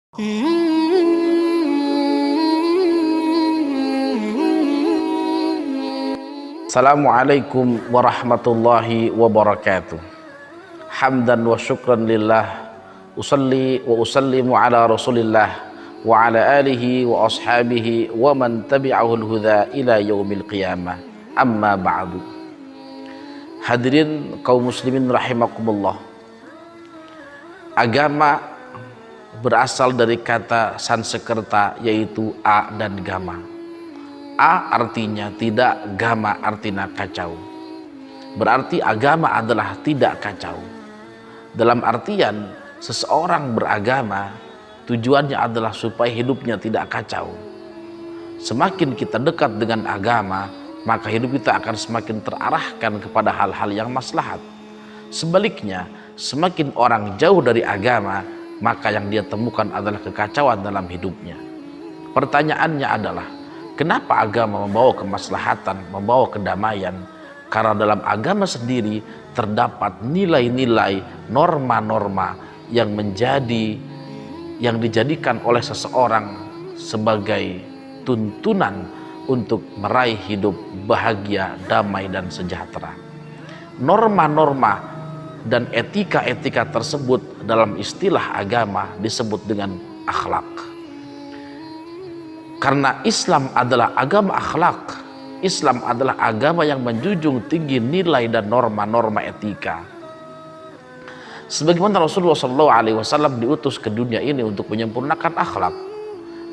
Assalamualaikum warahmatullahi wabarakatuh. Hamdan wa syukran lillah, usalli wa usallimu ala rasulillah wa ala alihi wa ashabihi wa man tabi'ahul huda ila yaumil qiyamah. Amma ba'du. Hadirin kaum muslimin rahimakumullah. Agama berasal dari kata Sanskerta yaitu a dan gama. A artinya tidak, gama artinya kacau. Berarti agama adalah tidak kacau. Dalam artian seseorang beragama tujuannya adalah supaya hidupnya tidak kacau. Semakin kita dekat dengan agama, maka hidup kita akan semakin terarahkan kepada hal-hal yang maslahat. Sebaliknya, semakin orang jauh dari agama, maka yang dia temukan adalah kekacauan dalam hidupnya. Pertanyaannya adalah, kenapa agama membawa kemaslahatan, membawa kedamaian? Karena dalam agama sendiri terdapat nilai-nilai, norma-norma yang dijadikan oleh seseorang sebagai tuntunan untuk meraih hidup bahagia, damai dan sejahtera. Norma-norma dan etika-etika tersebut dalam istilah agama disebut dengan akhlak. Karena Islam adalah agama akhlak, Islam adalah agama yang menjunjung tinggi nilai dan norma-norma etika. Sebagaimana Rasulullah SAW diutus ke dunia ini untuk menyempurnakan akhlak,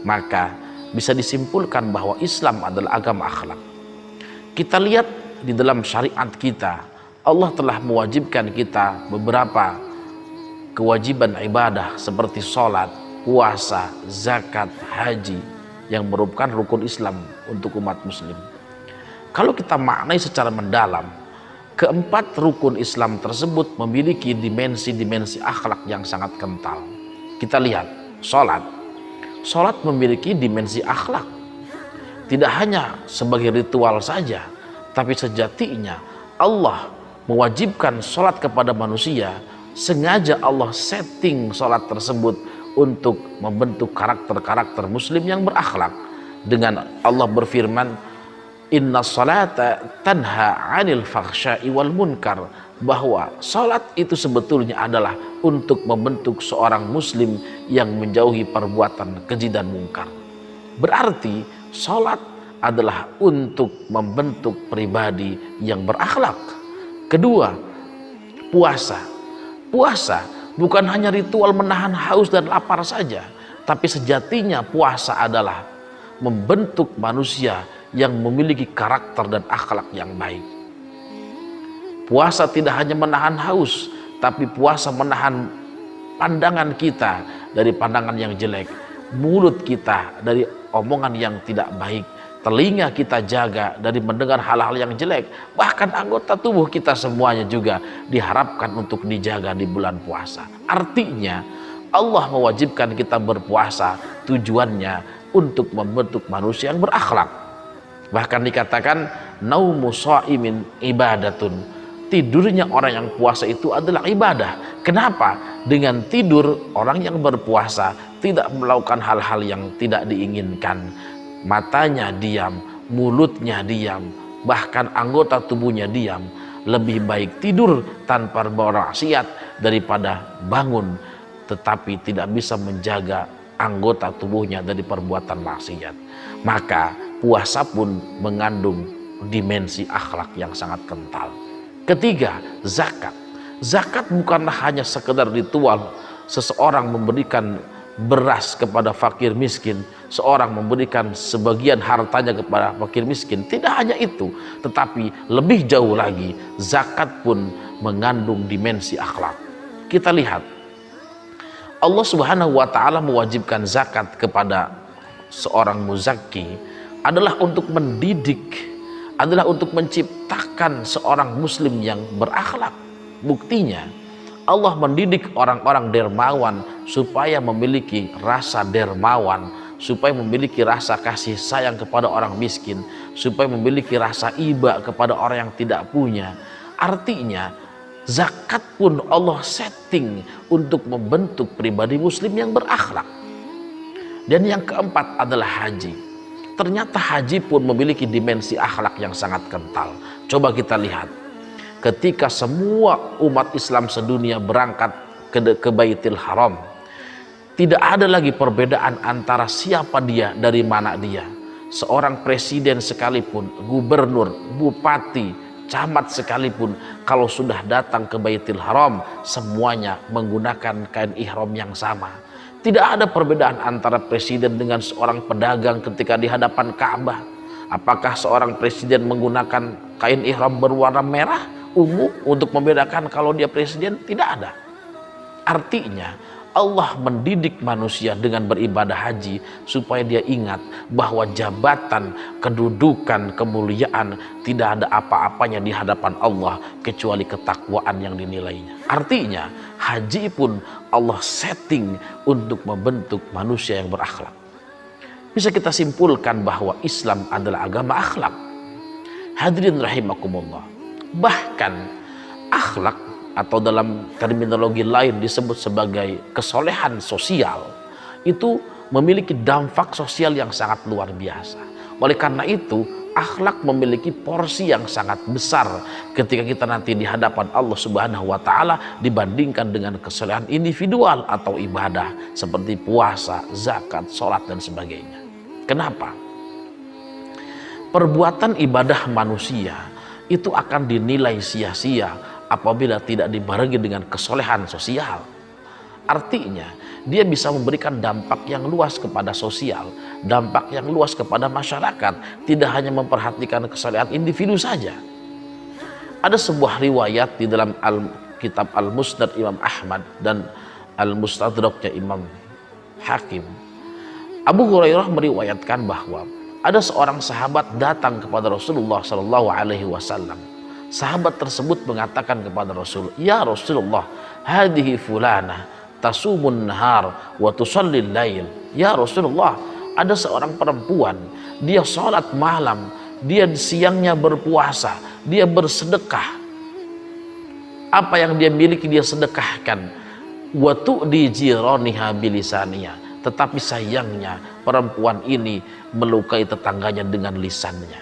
maka bisa disimpulkan bahwa Islam adalah agama akhlak. Kita lihat di dalam syariat kita, Allah telah mewajibkan kita beberapa kewajiban ibadah seperti sholat, puasa, zakat, haji yang merupakan rukun Islam untuk umat muslim. Kalau kita maknai secara mendalam, keempat rukun Islam tersebut memiliki dimensi-dimensi akhlak yang sangat kental. Kita lihat sholat. Sholat memiliki dimensi akhlak. Tidak hanya sebagai ritual saja, tapi sejatinya Allah mewajibkan sholat kepada manusia. Sengaja Allah setting sholat tersebut untuk membentuk karakter-karakter muslim yang berakhlak. Dengan Allah berfirman, inna sholata tanha 'anil fakhsya'i wal munkar, bahwa sholat itu sebetulnya adalah untuk membentuk seorang muslim yang menjauhi perbuatan keji dan mungkar. Berarti sholat adalah untuk membentuk pribadi yang berakhlak. Kedua, puasa. Puasa bukan hanya ritual menahan haus dan lapar saja, tapi sejatinya puasa adalah membentuk manusia yang memiliki karakter dan akhlak yang baik. Puasa tidak hanya menahan haus, tapi puasa menahan pandangan kita dari pandangan yang jelek, mulut kita dari omongan yang tidak baik, telinga kita jaga dari mendengar hal-hal yang jelek, bahkan anggota tubuh kita semuanya juga diharapkan untuk dijaga di bulan puasa. Artinya Allah mewajibkan kita berpuasa tujuannya untuk membentuk manusia yang berakhlak. Bahkan dikatakan naumu shaimin ibadatun, tidurnya orang yang puasa itu adalah ibadah. Kenapa? Dengan tidur orang yang berpuasa tidak melakukan hal-hal yang tidak diinginkan. Matanya diam, mulutnya diam, bahkan anggota tubuhnya diam. Lebih baik tidur tanpa bermaksiat daripada bangun tetapi tidak bisa menjaga anggota tubuhnya dari perbuatan maksiat. Maka puasa pun mengandung dimensi akhlak yang sangat kental. Ketiga, zakat. Zakat bukanlah hanya sekedar ritual seseorang memberikan beras kepada fakir miskin, seorang memberikan sebagian hartanya kepada fakir miskin. Tidak hanya itu, tetapi lebih jauh lagi, zakat pun mengandung dimensi akhlak. Kita lihat, Allah Subhanahu wa ta'ala mewajibkan zakat kepada seorang muzakki adalah untuk mendidik, adalah untuk menciptakan seorang muslim yang berakhlak. Buktinya Allah mendidik orang-orang dermawan supaya memiliki rasa dermawan, supaya memiliki rasa kasih sayang kepada orang miskin, supaya memiliki rasa iba kepada orang yang tidak punya. Artinya zakat pun Allah setting untuk membentuk pribadi muslim yang berakhlak. Dan yang keempat adalah haji. Ternyata haji pun memiliki dimensi akhlak yang sangat kental. Coba kita lihat, ketika semua umat Islam sedunia berangkat ke Baitul Haram, tidak ada lagi perbedaan antara siapa dia, dari mana dia. Seorang presiden sekalipun, gubernur, bupati, camat sekalipun, kalau sudah datang ke Baitul Haram, semuanya menggunakan kain ihram yang sama. Tidak ada perbedaan antara presiden dengan seorang pedagang ketika di hadapan Ka'bah. Apakah seorang presiden menggunakan kain ihram berwarna merah, ungu untuk membedakan kalau dia presiden? Tidak ada. Artinya Allah mendidik manusia dengan beribadah haji supaya dia ingat bahwa jabatan, kedudukan, kemuliaan tidak ada apa-apanya di hadapan Allah kecuali ketakwaan yang dinilainya. Artinya haji pun Allah setting untuk membentuk manusia yang berakhlak. Bisa kita simpulkan bahwa Islam adalah agama akhlak. Hadirin rahimakumullah. Bahkan akhlak, atau dalam terminologi lain disebut sebagai kesolehan sosial, itu memiliki dampak sosial yang sangat luar biasa. Oleh karena itu akhlak memiliki porsi yang sangat besar ketika kita nanti di hadapan Allah Subhanahu wa Ta'ala dibandingkan dengan kesolehan individual atau ibadah seperti puasa, zakat, sholat dan sebagainya. Kenapa? Perbuatan ibadah manusia itu akan dinilai sia-sia apabila tidak dibarengi dengan kesolehan sosial. Artinya dia bisa memberikan dampak yang luas kepada sosial, dampak yang luas kepada masyarakat, tidak hanya memperhatikan kesolehan individu saja. Ada sebuah riwayat di dalam kitab Al-Musnad Imam Ahmad dan Al-Mustadraknya Imam Hakim. Abu Hurairah meriwayatkan bahwa ada seorang sahabat datang kepada Rasulullah SAW. Sahabat tersebut mengatakan kepada Rasul, "Ya Rasulullah, hadhihi fulanah tasumun nahar wa tusallil lail." Ya Rasulullah, ada seorang perempuan, dia sholat malam, dia siangnya berpuasa, dia bersedekah. Apa yang dia miliki dia sedekahkan. Wa tu'di jiraniha bilisaniha. Tetapi sayangnya perempuan ini melukai tetangganya dengan lisannya.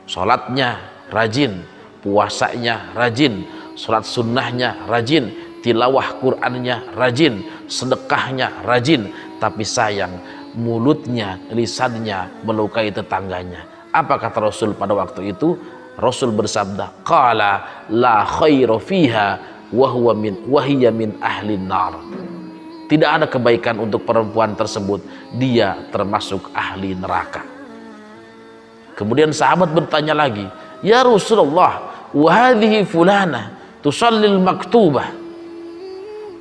Sholatnya rajin, puasanya rajin, sholat sunnahnya rajin, tilawah Qur'annya rajin, sedekahnya rajin, tapi sayang mulutnya, lisannya melukai tetangganya. Apa kata Rasul pada waktu itu? Rasul bersabda, qala la khaira fiha wa hiya min ahli nar. Tidak ada kebaikan untuk perempuan tersebut, dia termasuk ahli neraka. Kemudian sahabat bertanya lagi, "Ya Rasulullah, wa hadhihi fulana tusallil maktubah."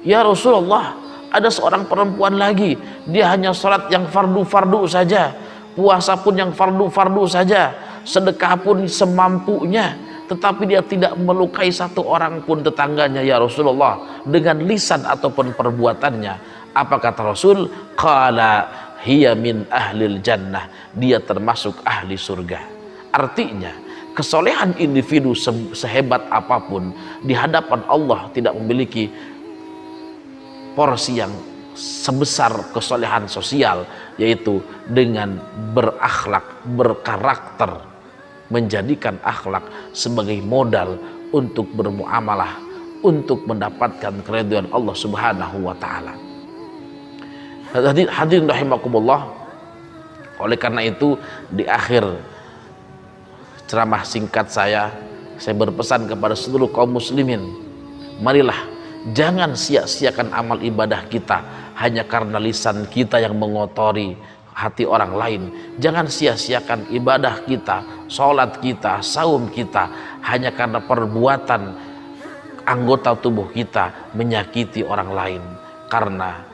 Ya Rasulullah, ada seorang perempuan lagi, dia hanya sholat yang fardu-fardu saja, puasa pun yang fardu-fardu saja, sedekah pun semampunya, tetapi dia tidak melukai satu orang pun tetangganya ya Rasulullah dengan lisan ataupun perbuatannya. Apa kata Rasul? Qala hiya min ahlil jannah, dia termasuk ahli surga. Artinya kesolehan individu sehebat apapun di hadapan Allah tidak memiliki porsi yang sebesar kesolehan sosial, yaitu dengan berakhlak, berkarakter, menjadikan akhlak sebagai modal untuk bermuamalah, untuk mendapatkan keridhaan Allah Subhanahu wa Ta'ala. Hadirin rahimakumullah. Oleh karena itu di akhir ceramah singkat saya berpesan kepada seluruh kaum muslimin, marilah jangan sia-siakan amal ibadah kita hanya karena lisan kita yang mengotori hati orang lain. Jangan sia-siakan ibadah kita, sholat kita, saum kita hanya karena perbuatan anggota tubuh kita menyakiti orang lain. Karena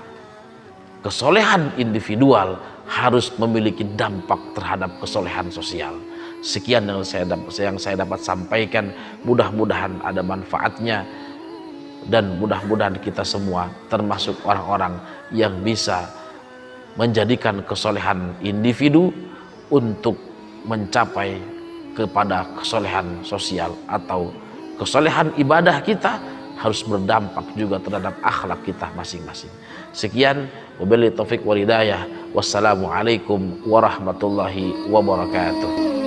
kesolehan individual harus memiliki dampak terhadap kesolehan sosial. Sekian yang saya dapat sampaikan, mudah-mudahan ada manfaatnya dan mudah-mudahan kita semua termasuk orang-orang yang bisa menjadikan kesolehan individu untuk mencapai kepada kesolehan sosial, atau kesolehan ibadah kita harus berdampak juga terhadap akhlak kita masing-masing. Sekian, wabillahi taufik wal hidayah. Wassalamualaikum warahmatullahi wabarakatuh.